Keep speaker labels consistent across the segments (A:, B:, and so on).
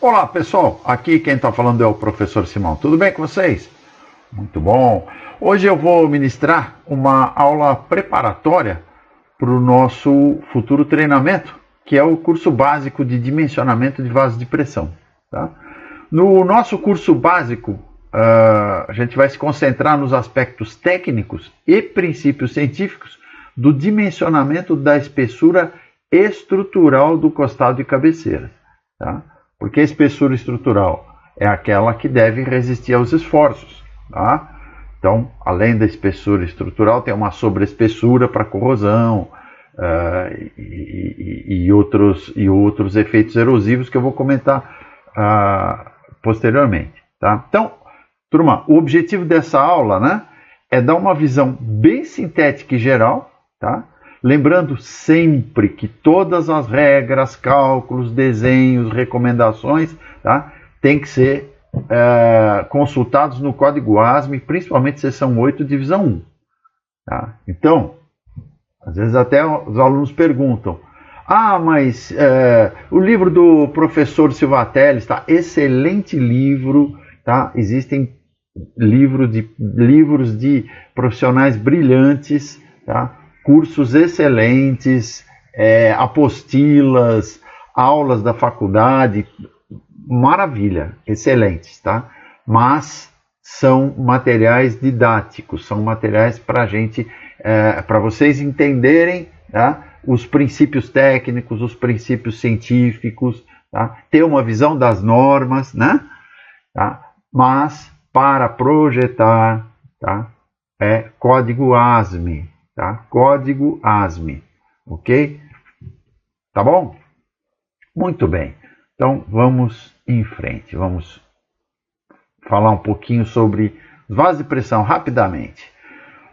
A: Olá pessoal, aqui quem está falando é o professor Simão, tudo bem com vocês? Muito bom! Hoje eu vou ministrar uma aula preparatória para o nosso futuro treinamento, que é o curso básico de dimensionamento de vasos de pressão. Tá? No nosso curso básico, a gente vai se concentrar nos aspectos técnicos e princípios científicos do dimensionamento da espessura estrutural do costado de cabeceira. Tá? Porque a espessura estrutural é aquela que deve resistir aos esforços. Tá? Então, além da espessura estrutural, tem uma sobreespessura para corrosão e outros efeitos erosivos que eu vou comentar posteriormente. Tá? Então, turma, o objetivo dessa aula, né, é dar uma visão bem sintética e geral, tá? Lembrando sempre que todas as regras, cálculos, desenhos, recomendações, tá, tem que ser consultados no código ASME, principalmente seção 8, divisão 1. Tá? Então, às vezes até os alunos perguntam, mas o livro do professor Silvatelli está excelente livro, tá? Existem livros de profissionais brilhantes, tá? Cursos excelentes, apostilas, aulas da faculdade, maravilha, excelentes, tá? Mas são materiais didáticos, são materiais para para vocês entenderem, tá? Os princípios técnicos, os princípios científicos, tá? Ter uma visão das normas, né? Tá? Mas para projetar, tá? É código ASME. Tá? Código ASME, ok? Tá bom? Muito bem. Então, vamos em frente. Vamos falar um pouquinho sobre os vasos de pressão, rapidamente.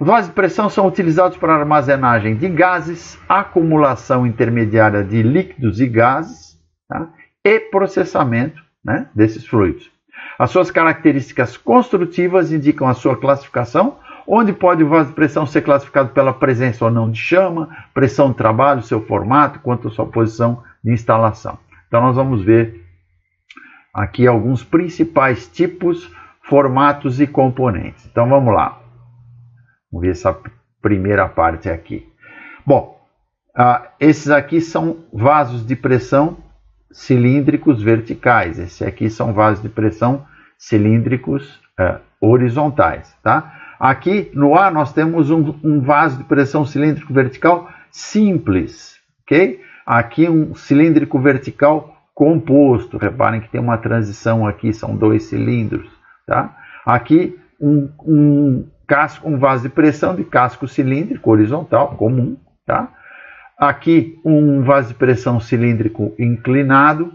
A: Os vasos de pressão são utilizados para armazenagem de gases, acumulação intermediária de líquidos e gases, tá? E processamento, né, desses fluidos. As suas características construtivas indicam a sua classificação, onde pode o vaso de pressão ser classificado pela presença ou não de chama, pressão de trabalho, seu formato, quanto à sua posição de instalação. Então nós vamos ver aqui alguns principais tipos, formatos e componentes. Então vamos lá. Vamos ver essa primeira parte aqui. Bom, esses aqui são vasos de pressão cilíndricos verticais. Esses aqui são vasos de pressão cilíndricos horizontais, tá? Aqui no A nós temos um vaso de pressão cilíndrico vertical simples, ok? Aqui um cilíndrico vertical composto. Reparem que tem uma transição aqui, são dois cilindros, tá? Aqui um vaso de pressão de casco cilíndrico horizontal comum, tá? Aqui um vaso de pressão cilíndrico inclinado.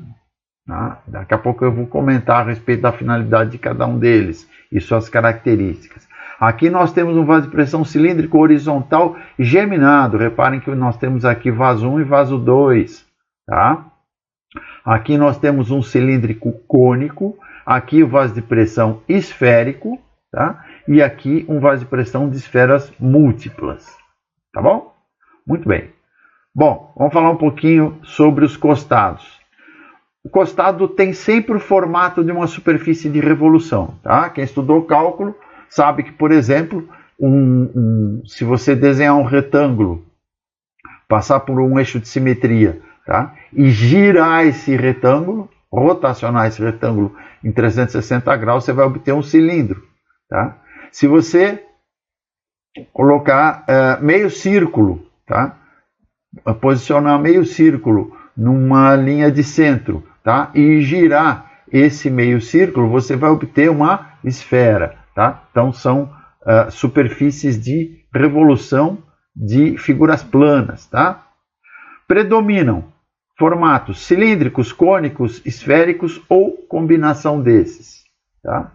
A: Tá? Daqui a pouco eu vou comentar a respeito da finalidade de cada um deles e suas características. Aqui nós temos um vaso de pressão cilíndrico horizontal geminado. Reparem que nós temos aqui vaso 1 e vaso 2. Tá? Aqui nós temos um cilíndrico cônico. Aqui o vaso de pressão esférico. Tá? E aqui um vaso de pressão de esferas múltiplas. Tá bom? Muito bem. Bom, vamos falar um pouquinho sobre os costados. O costado tem sempre o formato de uma superfície de revolução. Tá? Quem estudou cálculo sabe que, por exemplo, se você desenhar um retângulo, passar por um eixo de simetria, tá? E girar esse retângulo, rotacionar esse retângulo em 360 graus, você vai obter um cilindro. Tá? Se você colocar meio círculo, tá? Posicionar meio círculo numa linha de centro, tá? E girar esse meio círculo, você vai obter uma esfera. Tá? Então são superfícies de revolução de figuras planas. Tá? Predominam formatos cilíndricos, cônicos, esféricos ou combinação desses. Tá?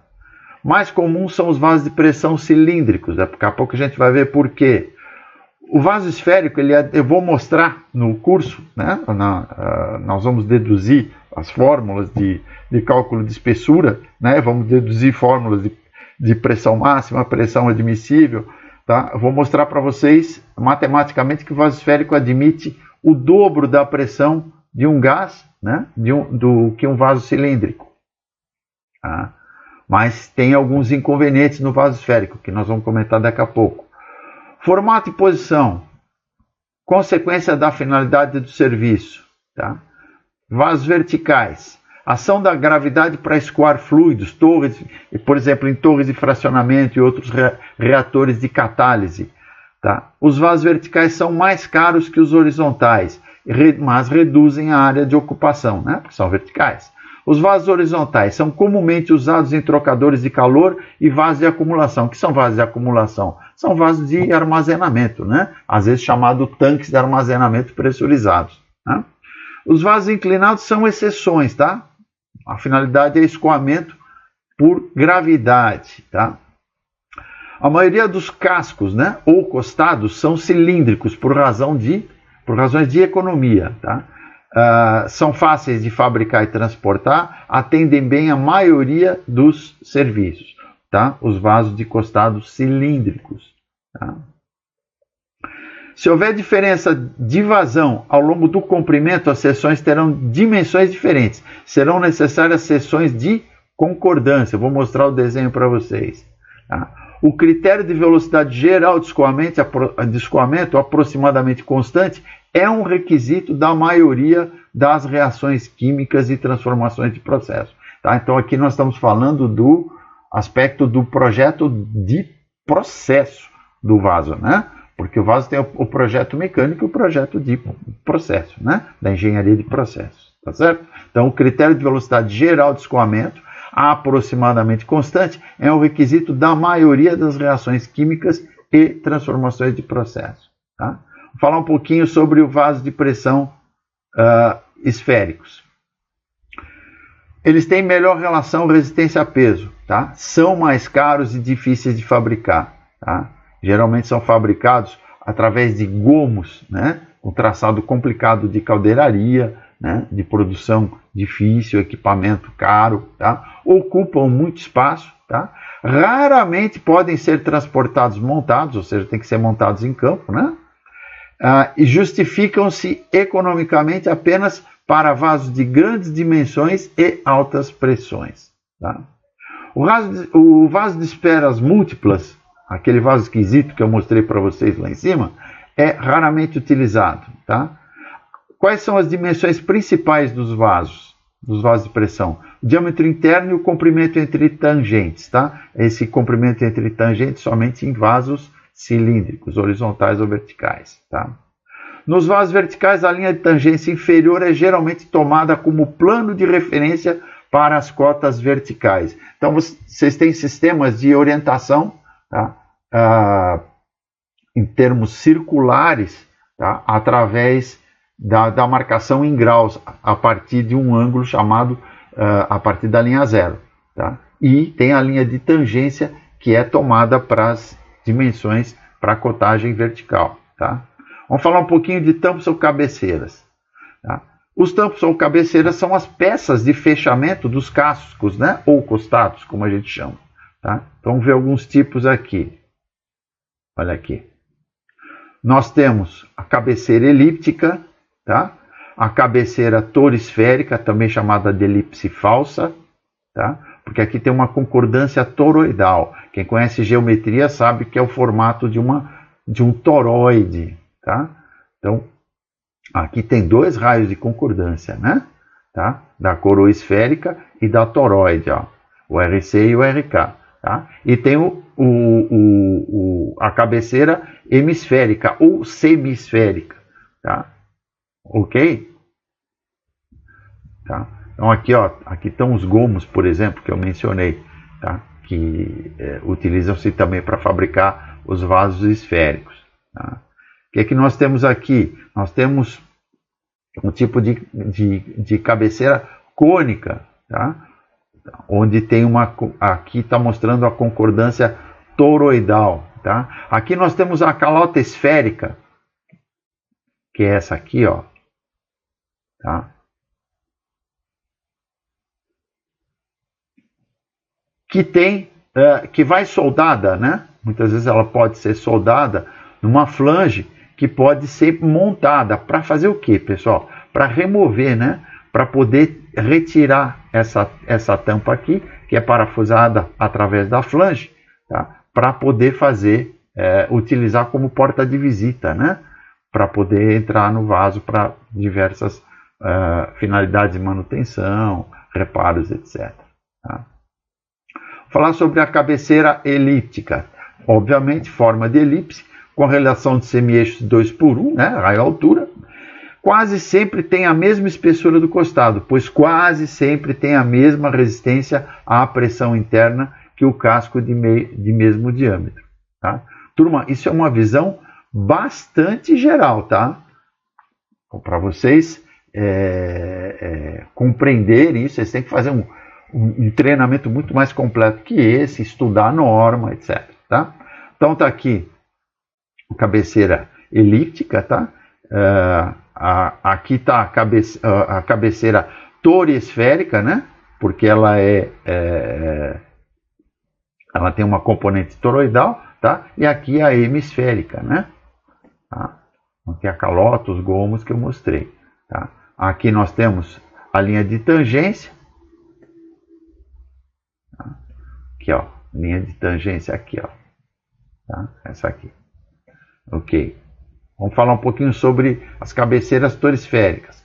A: Mais comuns são os vasos de pressão cilíndricos. Daqui a pouco a gente vai ver por quê. O vaso esférico, eu vou mostrar no curso, né? Nós vamos deduzir as fórmulas de cálculo de espessura, né? Vamos deduzir fórmulas de pressão máxima, pressão admissível. Tá? Eu vou mostrar para vocês matematicamente que o vaso esférico admite o dobro da pressão de um gás, né, do que um vaso cilíndrico. Tá? Mas tem alguns inconvenientes no vaso esférico, que nós vamos comentar daqui a pouco. Formato e posição, consequência da finalidade do serviço. Tá? Vasos verticais, ação da gravidade para escoar fluidos, torres, por exemplo, em torres de fracionamento e outros reatores de catálise. Tá? Os vasos verticais são mais caros que os horizontais, mas reduzem a área de ocupação, né? Porque são verticais. Os vasos horizontais são comumente usados em trocadores de calor e vasos de acumulação. O que são vasos de acumulação? São vasos de armazenamento, né? Às vezes chamado tanques de armazenamento pressurizados. Né? Os vasos inclinados são exceções, tá? A finalidade é escoamento por gravidade, tá? A maioria dos cascos, né, ou costados são cilíndricos por razões de economia. Tá? São fáceis de fabricar e transportar, atendem bem a maioria dos serviços. Tá? Os vasos de costados cilíndricos. Tá? Se houver diferença de vazão ao longo do comprimento, as seções terão dimensões diferentes. Serão necessárias seções de concordância. Eu vou mostrar o desenho para vocês. Tá? O critério de velocidade geral de escoamento, aproximadamente constante, é um requisito da maioria das reações químicas e transformações de processo. Tá? Então aqui nós estamos falando do aspecto do projeto de processo do vaso, né? Porque o vaso tem o projeto mecânico e o projeto de processo, né? Da engenharia de processo. Tá certo? Então o critério de velocidade geral de escoamento, aproximadamente constante, é um requisito da maioria das reações químicas e transformações de processo. Tá? Vou falar um pouquinho sobre o vaso de pressão esféricos. Eles têm melhor relação resistência a peso, tá? São mais caros e difíceis de fabricar. Tá? Geralmente são fabricados através de gomos, né? Um traçado complicado de caldeiraria, né, de produção difícil, equipamento caro, tá? Ocupam muito espaço, tá? Raramente podem ser transportados montados, ou seja, tem que ser montados em campo, né? E justificam-se economicamente apenas para vasos de grandes dimensões e altas pressões. Tá? O vaso de esferas múltiplas, aquele vaso esquisito que eu mostrei para vocês lá em cima, é raramente utilizado. Tá? Quais são as dimensões principais dos vasos de pressão? O diâmetro interno e o comprimento entre tangentes. Tá? Esse comprimento entre tangentes somente em vasos cilíndricos, horizontais ou verticais. Tá? Nos vasos verticais, a linha de tangência inferior é geralmente tomada como plano de referência para as cotas verticais. Então, vocês têm sistemas de orientação, tá? Em termos circulares, tá? Através da marcação em graus, a partir de um ângulo chamado, a partir da linha zero. Tá? E tem a linha de tangência, que é tomada para as dimensões para a cotagem vertical. Tá? Vamos falar um pouquinho de tampos ou cabeceiras. Tá? Os tampos ou cabeceiras são as peças de fechamento dos cascos, né? Ou costados, como a gente chama. Tá? Então vamos ver alguns tipos aqui. Olha aqui. Nós temos a cabeceira elíptica, tá? A cabeceira torisférica, também chamada de elipse falsa, tá? Porque aqui tem uma concordância toroidal. Quem conhece geometria sabe que é o formato de um toroide. Tá? Então, aqui tem dois raios de concordância, né? Tá? Da coroa esférica e da toroide, ó, o RC e o RK. Tá? E tem a cabeceira hemisférica ou semisférica. Tá? Ok? Tá? Então aqui, ó, aqui estão os gomos, por exemplo, que eu mencionei, tá? Que utilizam-se também para fabricar os vasos esféricos. Tá? O que é que nós temos aqui? Nós temos um tipo de cabeceira cônica, tá? Onde tem aqui está mostrando a concordância toroidal. Tá? Aqui nós temos a calota esférica, que é essa aqui, ó. Tá? Que vai soldada, né? Muitas vezes ela pode ser soldada numa flange que pode ser montada para fazer o quê, pessoal? para remover, né? Para poder retirar essa tampa aqui, que é parafusada através da flange, tá? Para poder fazer, utilizar como porta de visita, né? Para poder entrar no vaso para diversas finalidades de manutenção, reparos, etc. Tá? Falar sobre a cabeceira elíptica. Obviamente, forma de elipse, com relação de semi-eixos 2:1, né? Raio-altura. Quase sempre tem a mesma espessura do costado, pois quase sempre tem a mesma resistência à pressão interna que o casco de mesmo diâmetro. Tá? Turma, isso é uma visão bastante geral, tá? Para vocês compreenderem isso, vocês têm que fazer um treinamento muito mais completo que esse, estudar a norma, etc. Tá? Então tá aqui a cabeceira elíptica, tá? Aqui está a cabeceira toriesférica, né? Porque ela ela tem uma componente toroidal, tá? E aqui a hemisférica, né? Tá? Aqui a calota, os gomos que eu mostrei, tá? Aqui nós temos a linha de tangência, tá? Aqui, ó, linha de tangência aqui, ó, tá? Essa aqui, ok. Vamos falar um pouquinho sobre as cabeceiras torisféricas.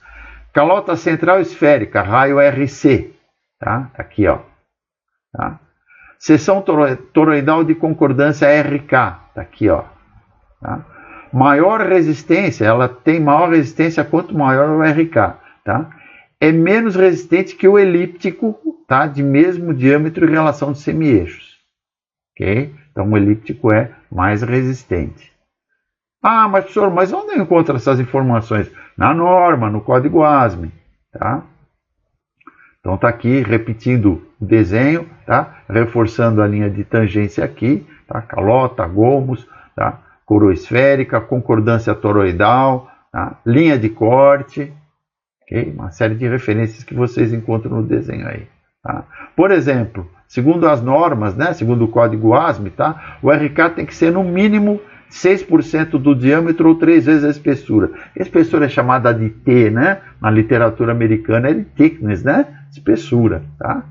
A: Calota central esférica, raio RC, tá? Aqui, ó, tá? Seção toroidal de concordância RK, tá aqui, ó, tá? Maior resistência, ela tem maior resistência quanto maior o RK, tá? É menos resistente que o elíptico, tá? De mesmo diâmetro em relação de semi-eixos, ok? Então o elíptico é mais resistente. Ah, mas professor, mas onde eu encontro essas informações? Na norma, no código ASME, tá? Então tá aqui, repetindo o desenho, tá? Reforçando a linha de tangência aqui, tá? Calota, gomos, tá? Coroa esférica, concordância toroidal, tá? Linha de corte, ok? Uma série de referências que vocês encontram no desenho aí, tá? Por exemplo, segundo as normas, né? Segundo o código ASME, tá? O RK tem que ser no mínimo 6% do diâmetro ou 3 vezes a espessura. A espessura é chamada de T, né? Na literatura americana é de thickness, né? Espessura, tá?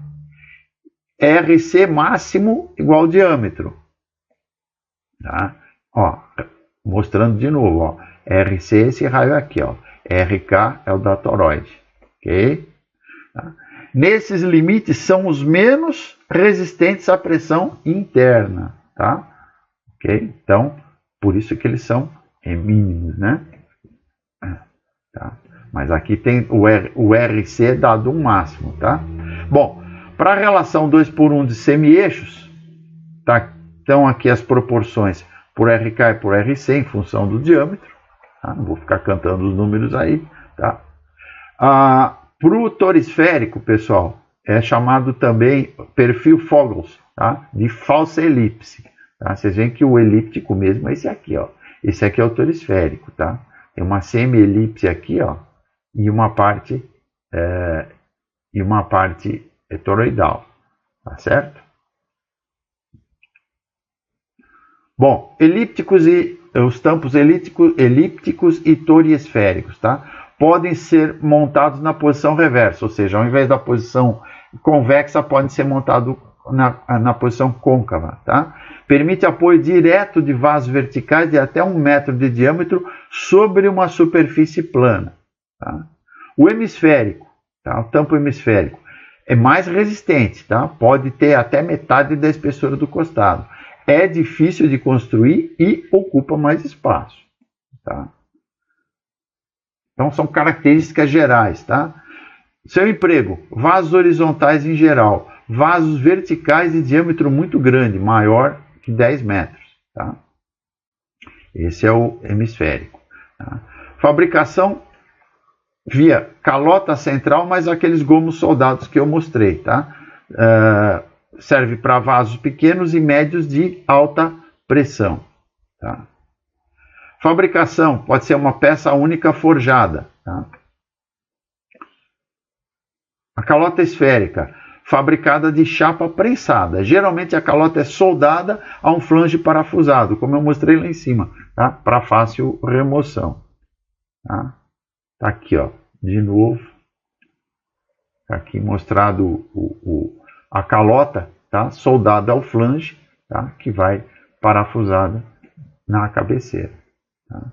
A: RC máximo igual ao diâmetro, tá? Ó, mostrando de novo, ó. RC, esse raio aqui, ó. RK é o da toroide, ok? Tá? Nesses limites são os menos resistentes à pressão interna, tá? Ok? Então, por isso que eles são mínimos, né? Tá? Mas aqui tem o RC dado um máximo, tá? Bom, para a relação 2:1 de semi-eixos, tá? Então aqui as proporções por RK e por RC em função do diâmetro, tá? Não vou ficar cantando os números aí, tá? Para o torisférico, pessoal, é chamado também perfil Fogels, tá? De falsa elipse. Tá? Vocês veem que o elíptico mesmo é esse aqui, ó. Esse aqui é o torisférico, tá? Tem uma semi-elipse aqui, ó, e uma parte toroidal, tá certo? Bom, elípticos e os tampos elípticos e toriesféricos, tá? Podem ser montados na posição reversa, ou seja, ao invés da posição convexa, podem ser montados na posição côncava, tá? Permite apoio direto de vasos verticais de até 1 metro de diâmetro sobre uma superfície plana, tá? O hemisférico, tá? O tampo hemisférico é mais resistente, tá? Pode ter até metade da espessura do costado. É difícil de construir e ocupa mais espaço, tá? Então são características gerais, tá? Seu emprego: vasos horizontais em geral, vasos verticais de diâmetro muito grande, maior que 10 metros, tá? Esse é o hemisférico, tá? Fabricação via calota central, mais aqueles gomos soldados que eu mostrei, tá? Serve para vasos pequenos e médios de alta pressão, tá? Fabricação pode ser uma peça única forjada, tá? A calota esférica, fabricada de chapa prensada. Geralmente a calota é soldada a um flange parafusado, como eu mostrei lá em cima, tá? Para fácil remoção, tá? Tá aqui, ó, de novo, aqui mostrado a calota, tá? Soldada ao flange, tá? Que vai parafusada na cabeceira. Tá?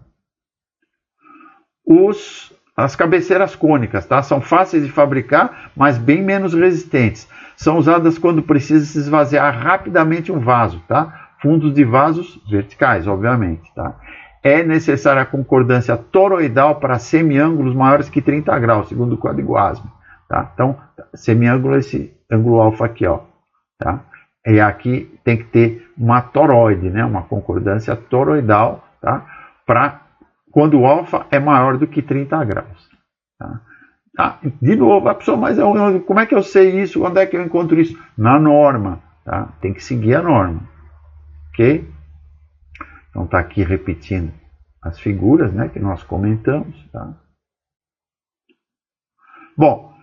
A: As cabeceiras cônicas, tá? São fáceis de fabricar, mas bem menos resistentes. São usadas quando precisa se esvaziar rapidamente um vaso, tá? Fundos de vasos verticais, obviamente, tá? É necessária a concordância toroidal para semiângulos maiores que 30 graus, segundo o código ASME. Tá? Então, semiângulo é esse ângulo alfa aqui, ó. Tá? E aqui tem que ter uma toroide, né? Uma concordância toroidal, tá? Para quando o alfa é maior do que 30 graus. Tá? Ah, de novo, a pessoa, mas como é que eu sei isso? Onde é que eu encontro isso? Na norma. Tá? Tem que seguir a norma. Ok? Então está aqui repetindo as figuras, né, que nós comentamos. Tá? Bom,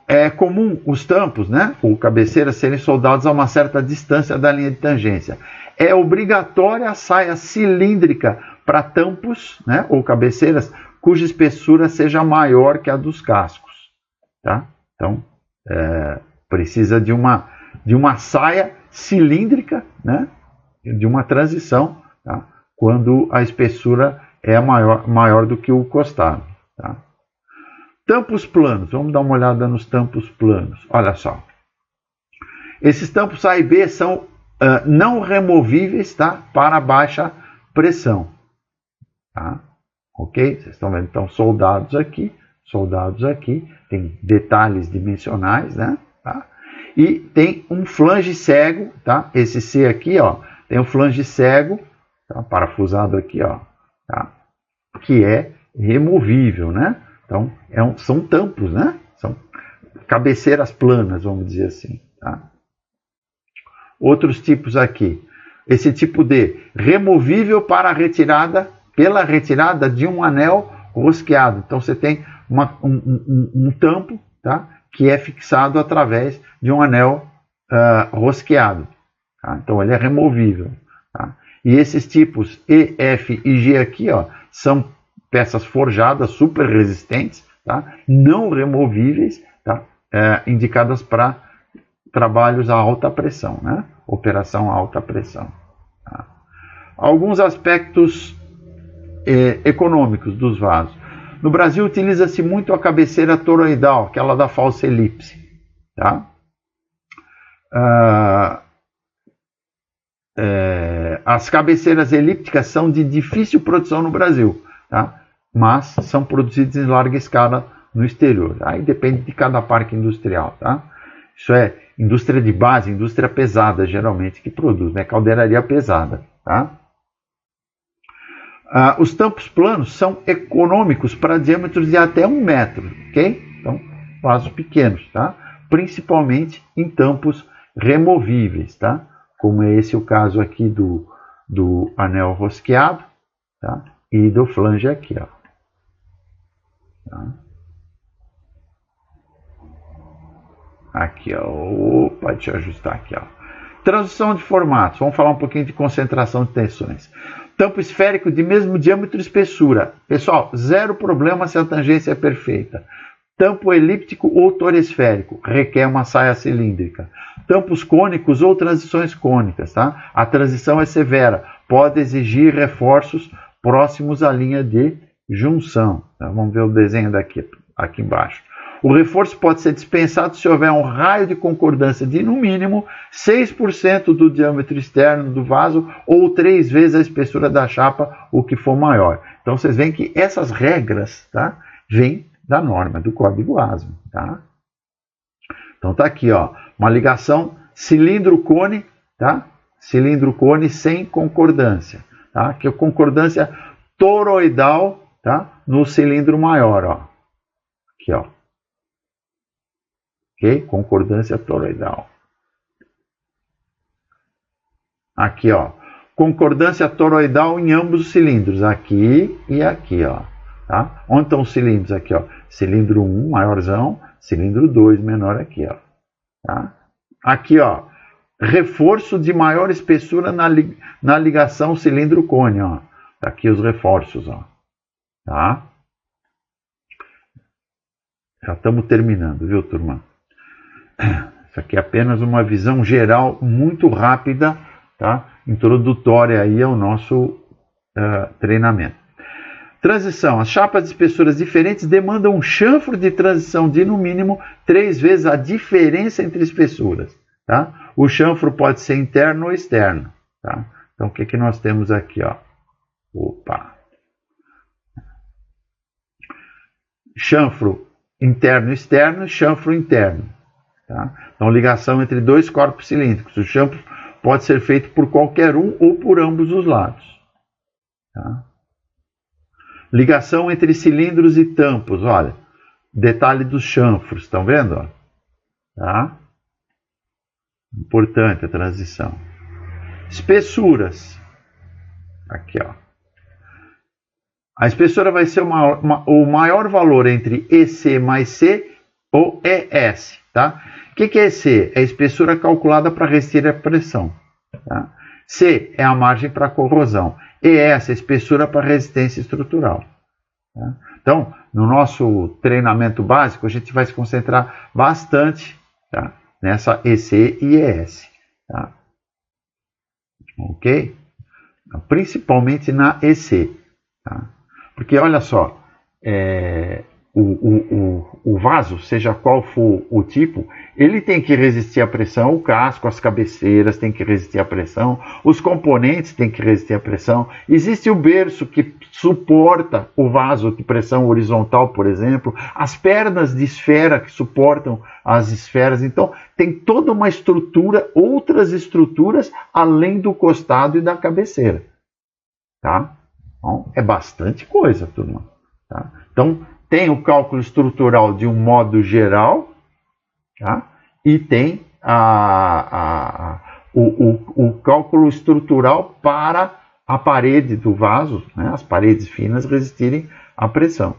A: é comum os tampos, né, ou cabeceiras, serem soldados a uma certa distância da linha de tangência. É obrigatória a saia cilíndrica para tampos, né, ou cabeceiras cuja espessura seja maior que a dos cascos. Tá? Então, precisa de uma saia cilíndrica, né, de uma transição, tá? Quando a espessura é maior do que o costado. Tá? Tampos planos, vamos dar uma olhada nos tampos planos. Olha só, esses tampos A e B são não removíveis, tá? Para baixa pressão. Tá? Ok? Vocês estão vendo, então, soldados aqui, tem detalhes dimensionais, né? Tá? E tem um flange cego, tá? Esse C aqui, ó, tem um flange cego, tá? Parafusado aqui, ó, tá? Que é removível, né? Então, são tampos, né? São cabeceiras planas, vamos dizer assim. Tá? Outros tipos aqui. Esse tipo D, removível pela retirada de um anel rosqueado. Então, você tem um tampo, tá? Que é fixado através de um anel rosqueado. Tá? Então, ele é removível. Tá? E esses tipos E, F e G aqui, ó, são peças forjadas, super resistentes, tá? Não removíveis, tá? Indicadas para trabalhos a alta pressão, né? Operação a alta pressão. Tá? Alguns aspectos econômicos dos vasos. No Brasil, utiliza-se muito a cabeceira toroidal, aquela da falsa elipse. Tá? As cabeceiras elípticas são de difícil produção no Brasil, tá? Mas são produzidas em larga escala no exterior. Aí depende de cada parque industrial. Tá? Isso é indústria de base, indústria pesada, geralmente, que produz, né? Caldeiraria pesada. Tá? Os tampos planos são econômicos para diâmetros de até 1 metro. Okay? Então, vasos pequenos, tá? Principalmente em tampos removíveis, tá? Como é esse o caso aqui do anel rosqueado, tá? E do flange aqui, ó. Tá? Aqui, ó. Opa, deixa eu ajustar aqui, ó. Transição de formatos. Vamos falar um pouquinho de concentração de tensões. Tampo esférico de mesmo diâmetro e espessura. Pessoal, zero problema se a tangência é perfeita. Tampo elíptico ou toresférico, requer uma saia cilíndrica. Tampos cônicos ou transições cônicas, tá? A transição é severa, pode exigir reforços próximos à linha de junção. Tá? Vamos ver o desenho aqui embaixo. O reforço pode ser dispensado se houver um raio de concordância de, no mínimo, 6% do diâmetro externo do vaso ou 3 vezes a espessura da chapa, o que for maior. Então, vocês veem que essas regras, tá, vêm da norma, do código ASME. Tá? Então, tá aqui, ó, uma ligação cilindro-cone, tá? Cilindro-cone sem concordância. Tá? Que é concordância toroidal, tá? No cilindro maior. Ó. Aqui, ó. Ok? Concordância toroidal. Aqui, ó. Concordância toroidal em ambos os cilindros. Aqui e aqui, ó. Tá? Onde estão os cilindros? Aqui, ó. Cilindro 1, maiorzão. Cilindro 2, menor aqui, ó. Tá? Aqui, ó. Reforço de maior espessura na ligação cilindro-cone, ó. Tá aqui os reforços, ó. Tá? Já estamos terminando, viu, turma? Isso aqui é apenas uma visão geral muito rápida, tá? Introdutória aí ao nosso treinamento. Transição. As chapas de espessuras diferentes demandam um chanfro de transição de no mínimo 3 vezes a diferença entre espessuras. Tá? O chanfro pode ser interno ou externo. Tá? Então o que nós temos aqui? Ó? Opa! Chanfro interno e externo, chanfro interno. Tá? Então ligação entre 2 corpos cilíndricos. O chanfro pode ser feito por qualquer um ou por ambos os lados. Tá? Ligação entre cilindros e tampos, olha, detalhe dos chanfros, estão vendo? Ó? Tá? Importante a transição. Espessuras, aqui, ó. A espessura vai ser o maior valor entre EC mais C ou ES, tá? O que é EC? É a espessura calculada para resistir à pressão. Tá? C é a margem para corrosão. ES é a espessura para resistência estrutural. Tá? Então, no nosso treinamento básico, a gente vai se concentrar bastante, tá? Nessa EC e ES. Tá? Ok? Principalmente na EC. Tá? Porque, olha só, o vaso, seja qual for o tipo, ele tem que resistir à pressão, o casco, as cabeceiras têm que resistir à pressão, os componentes têm que resistir à pressão. Existe o berço que suporta o vaso de pressão horizontal, por exemplo, as pernas de esfera que suportam as esferas. Então, tem toda uma estrutura, outras estruturas, além do costado e da cabeceira. Tá? Então, é bastante coisa, turma. Tá? Então, tem o cálculo estrutural de um modo geral, tá? E tem o cálculo estrutural para a parede do vaso, né? As paredes finas resistirem à pressão.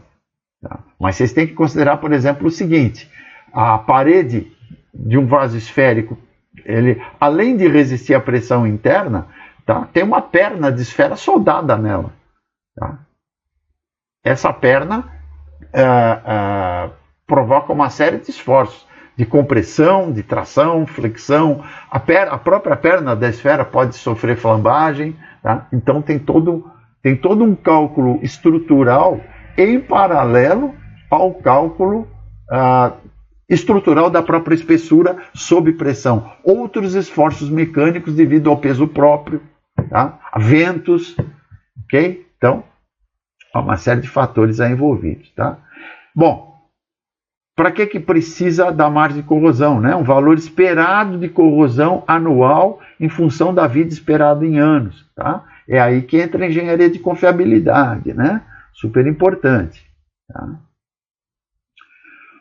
A: Tá? Mas vocês têm que considerar, por exemplo, o seguinte: a parede de um vaso esférico, ele, além de resistir à pressão interna, tá? Tem uma perna de esfera soldada nela. Tá? Essa perna provoca uma série de esforços, de compressão, de tração, flexão. A própria perna da esfera pode sofrer flambagem. Tá? Então tem todo um cálculo estrutural em paralelo ao cálculo estrutural da própria espessura sob pressão. Outros esforços mecânicos devido ao peso próprio, tá? A ventos, ok? Então, há uma série de fatores aí envolvidos, tá? Bom, para que precisa da margem de corrosão, né? Um valor esperado de corrosão anual em função da vida esperada em anos, tá? É aí que entra a engenharia de confiabilidade, né? Super importante, tá?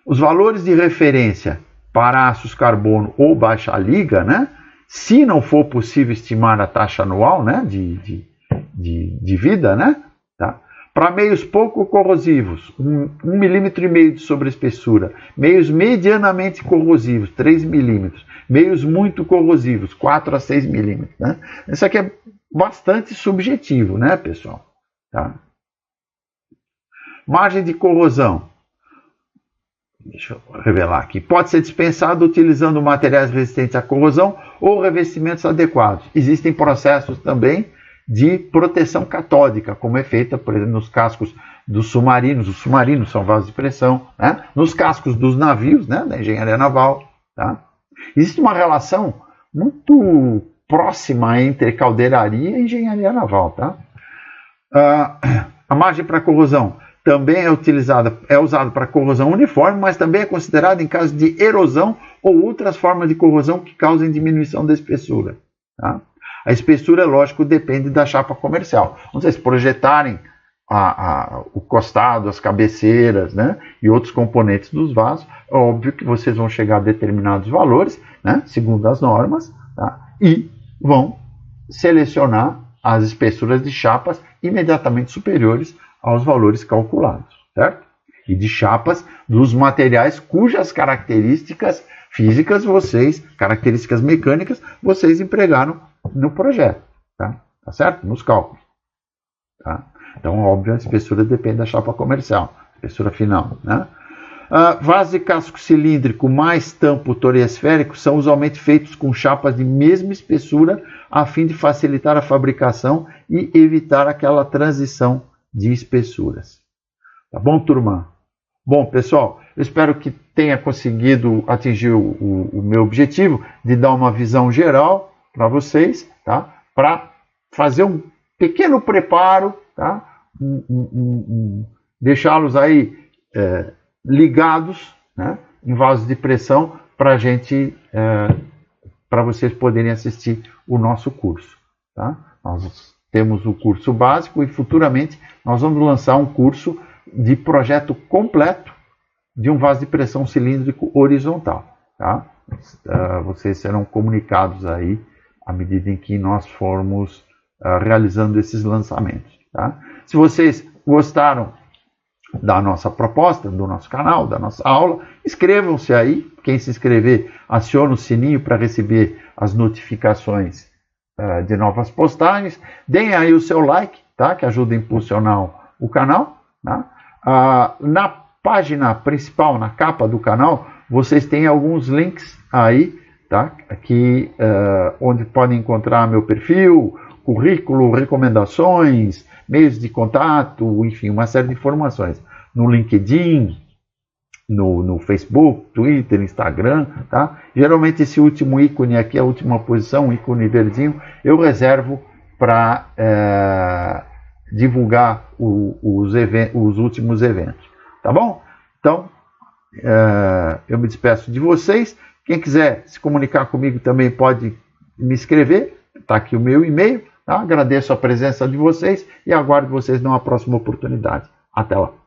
A: Os valores de referência para aços carbono ou baixa liga, né? Se não for possível estimar a taxa anual, né? de vida, né? Tá? Para meios pouco corrosivos, 1,5 mm de sobreespessura. Meios medianamente corrosivos, 3 mm. Meios muito corrosivos, 4 a 6 mm. Né? Isso aqui é bastante subjetivo, né, pessoal? Tá? Margem de corrosão. Deixa eu revelar aqui. Pode ser dispensado utilizando materiais resistentes à corrosão ou revestimentos adequados. Existem processos também de proteção catódica, como é feita, por exemplo, nos cascos dos submarinos. Os submarinos são vasos de pressão, né? Nos cascos dos navios, né? Da engenharia naval. Tá? Existe uma relação muito próxima entre caldeiraria e engenharia naval. Tá? A margem para corrosão também é usada para corrosão uniforme, mas também é considerada em caso de erosão ou outras formas de corrosão que causem diminuição da espessura. Tá? A espessura, lógico, depende da chapa comercial. Então, vocês projetarem o costado, as cabeceiras, né, e outros componentes dos vasos, é óbvio que vocês vão chegar a determinados valores, né, segundo as normas, tá, e vão selecionar as espessuras de chapas imediatamente superiores aos valores calculados, certo? E de chapas dos materiais cujas características físicas características mecânicas, vocês empregaram no projeto, tá? Tá certo? Nos cálculos. Tá? Então, óbvio, a espessura depende da chapa comercial, espessura final, né? Vasos de casco cilíndrico mais tampo toriesférico são usualmente feitos com chapas de mesma espessura a fim de facilitar a fabricação e evitar aquela transição de espessuras. Tá bom, turma? Bom, pessoal, eu espero que tenha conseguido atingir o meu objetivo de dar uma visão geral para vocês, tá? Para fazer um pequeno preparo, tá? Deixá-los aí ligados, né, em vasos de pressão para vocês poderem assistir o nosso curso, tá? Nós temos o curso básico e futuramente nós vamos lançar um curso de projeto completo de um vaso de pressão cilíndrico horizontal, tá? Vocês serão comunicados aí à medida em que nós formos realizando esses lançamentos, tá? Se vocês gostaram da nossa proposta, do nosso canal, da nossa aula, inscrevam-se aí. Quem se inscrever, aciona o sininho para receber as notificações de novas postagens. Deem aí o seu like, tá? Que ajuda a impulsionar o canal, tá? Na página principal, na capa do canal, vocês têm alguns links aí, tá? Aqui, onde podem encontrar meu perfil, currículo, recomendações, meios de contato, enfim, uma série de informações. No LinkedIn, no Facebook, Twitter, Instagram, tá? Geralmente esse último ícone aqui, a última posição, o ícone verdinho, eu reservo para divulgar os últimos eventos, tá bom? Então, eu me despeço de vocês. Quem quiser se comunicar comigo também pode me escrever, tá aqui o meu e-mail. Tá? Agradeço a presença de vocês e aguardo vocês numa próxima oportunidade. Até lá.